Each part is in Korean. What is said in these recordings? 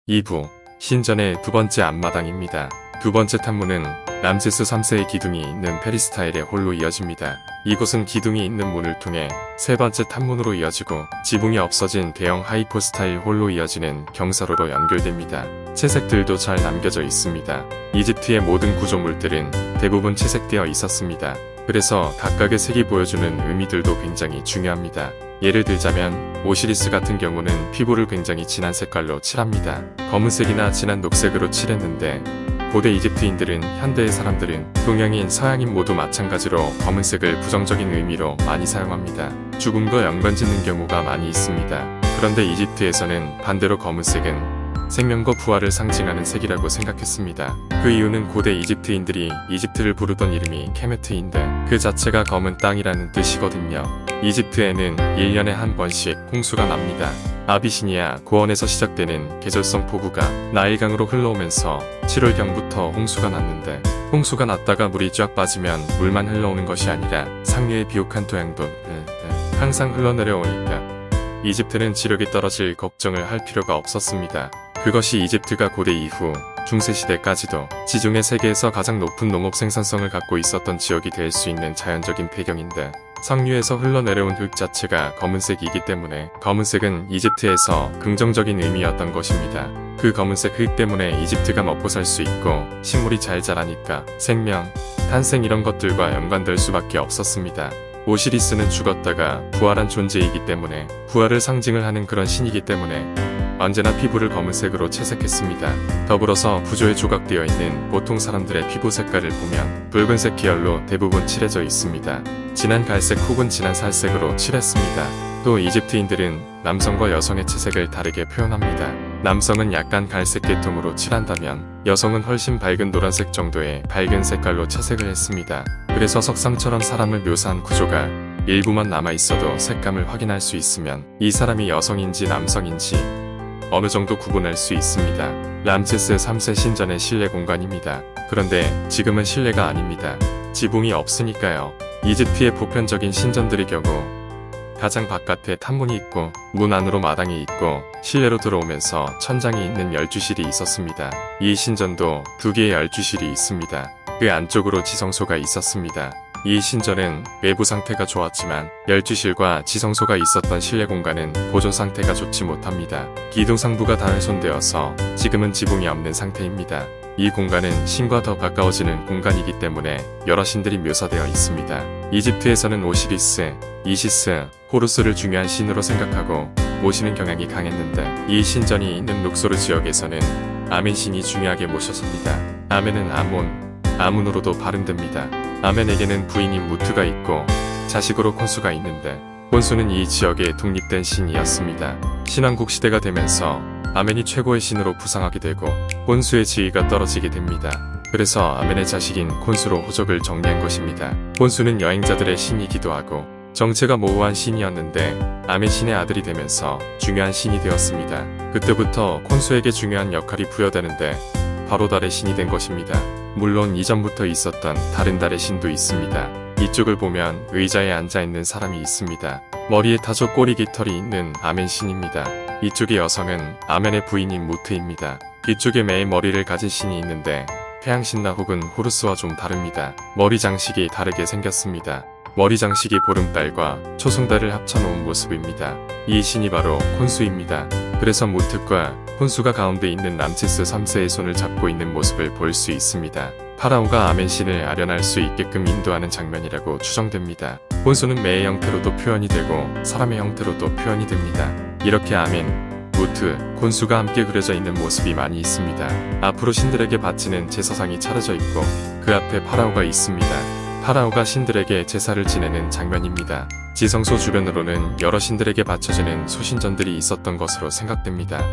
2부 신전의 두 번째 앞마당입니다. 두 번째 탐문은 람세스 3세의 기둥이 있는 페리스타일의 홀로 이어집니다. 이곳은 기둥이 있는 문을 통해 세 번째 탐문으로 이어지고 지붕이 없어진 대형 하이포 스타일 홀로 이어지는 경사로로 연결됩니다. 채색들도 잘 남겨져 있습니다. 이집트의 모든 구조물들은 대부분 채색되어 있었습니다. 그래서 각각의 색이 보여주는 의미들도 굉장히 중요합니다. 예를 들자면 오시리스 같은 경우는 피부를 굉장히 진한 색깔로 칠합니다. 검은색이나 진한 녹색으로 칠했는데 고대 이집트인들은 현대의 사람들은 동양인, 서양인 모두 마찬가지로 검은색을 부정적인 의미로 많이 사용합니다. 죽음과 연관짓는 경우가 많이 있습니다. 그런데 이집트에서는 반대로 검은색은 생명과 부활을 상징하는 색이라고 생각했습니다. 그 이유는 고대 이집트인들이 이집트를 부르던 이름이 케메트인데 그 자체가 검은 땅이라는 뜻이거든요. 이집트에는 1년에 한 번씩 홍수가 납니다. 아비시니아 고원에서 시작되는 계절성 폭우가 나일강으로 흘러오면서 7월경부터 홍수가 났는데 홍수가 났다가 물이 쫙 빠지면 물만 흘러오는 것이 아니라 상류의 비옥한 토양도 항상 흘러내려오니까 이집트는 지력이 떨어질 걱정을 할 필요가 없었습니다. 그것이 이집트가 고대 이후 중세시대까지도 지중해 세계에서 가장 높은 농업 생산성을 갖고 있었던 지역이 될 수 있는 자연적인 배경인데 상류에서 흘러내려온 흙 자체가 검은색이기 때문에 검은색은 이집트에서 긍정적인 의미였던 것입니다. 그 검은색 흙 때문에 이집트가 먹고 살 수 있고 식물이 잘 자라니까 생명, 탄생 이런 것들과 연관될 수밖에 없었습니다. 오시리스는 죽었다가 부활한 존재이기 때문에 부활을 상징을 하는 그런 신이기 때문에 언제나 피부를 검은색으로 채색했습니다. 더불어서 구조에 조각되어 있는 보통 사람들의 피부 색깔을 보면 붉은색 계열로 대부분 칠해져 있습니다. 진한 갈색 혹은 진한 살색으로 칠했습니다. 또 이집트인들은 남성과 여성의 채색을 다르게 표현합니다. 남성은 약간 갈색 계통으로 칠한다면 여성은 훨씬 밝은 노란색 정도의 밝은 색깔로 채색을 했습니다. 그래서 석상처럼 사람을 묘사한 구조가 일부만 남아있어도 색감을 확인할 수 있으면 이 사람이 여성인지 남성인지 어느 정도 구분할 수 있습니다. 람세스 3세 신전의 실내 공간입니다. 그런데 지금은 실내가 아닙니다. 지붕이 없으니까요. 이집트의 보편적인 신전들의 경우 가장 바깥에 탐문이 있고 문 안으로 마당이 있고 실내로 들어오면서 천장이 있는 열주실이 있었습니다. 이 신전도 2개의 열주실이 있습니다. 그 안쪽으로 지성소가 있었습니다. 이 신전은 외부 상태가 좋았지만 열주실과 지성소가 있었던 실내 공간은 보존 상태가 좋지 못합니다. 기둥 상부가 다 훼손되어서 지금은 지붕이 없는 상태입니다. 이 공간은 신과 더 가까워지는 공간이기 때문에 여러 신들이 묘사되어 있습니다. 이집트에서는 오시리스, 이시스, 호루스를 중요한 신으로 생각하고 모시는 경향이 강했는데 이 신전이 있는 룩소르 지역에서는 아멘 신이 중요하게 모셔집니다. 아멘은 아문으로도 발음됩니다. 아멘에게는 부인인 무트가 있고 자식으로 콘수가 있는데 콘수는 이 지역의 독립된 신이었습니다. 신왕국 시대가 되면서 아멘이 최고의 신으로 부상하게 되고 콘수의 지위가 떨어지게 됩니다. 그래서 아멘의 자식인 콘수로 호적을 정리한 것입니다. 콘수는 여행자들의 신이기도 하고 정체가 모호한 신이었는데 아멘 신의 아들이 되면서 중요한 신이 되었습니다. 그때부터 콘수에게 중요한 역할이 부여되는데 바로 달의 신이 된 것입니다. 물론 이전부터 있었던 다른 달의 신도 있습니다. 이쪽을 보면 의자에 앉아있는 사람이 있습니다. 머리에 타조 꼬리 깃털이 있는 아멘 신입니다. 이쪽의 여성은 아멘의 부인인 무트입니다. 이쪽에 매의 머리를 가진 신이 있는데 태양신나 혹은 호루스와 좀 다릅니다. 머리 장식이 다르게 생겼습니다. 머리 장식이 보름달과 초승달을 합쳐놓은 모습입니다. 이 신이 바로 콘수입니다. 그래서 무트과 콘수가 가운데 있는 람세스 3세의 손을 잡고 있는 모습을 볼 수 있습니다. 파라오가 아멘 신을 아련할 수 있게끔 인도하는 장면이라고 추정됩니다. 콘수는 매의 형태로도 표현이 되고 사람의 형태로도 표현이 됩니다. 이렇게 아멘, 무트, 콘수가 함께 그려져 있는 모습이 많이 있습니다. 앞으로 신들에게 바치는 제사상이 차려져 있고 그 앞에 파라오가 있습니다. 파라오가 신들에게 제사를 지내는 장면입니다. 지성소 주변으로는 여러 신들에게 바쳐지는 소신전들이 있었던 것으로 생각됩니다.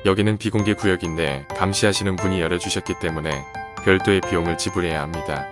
여기는 비공개 구역인데 감시하시는 분이 열어주셨기 때문에 별도의 비용을 지불해야 합니다.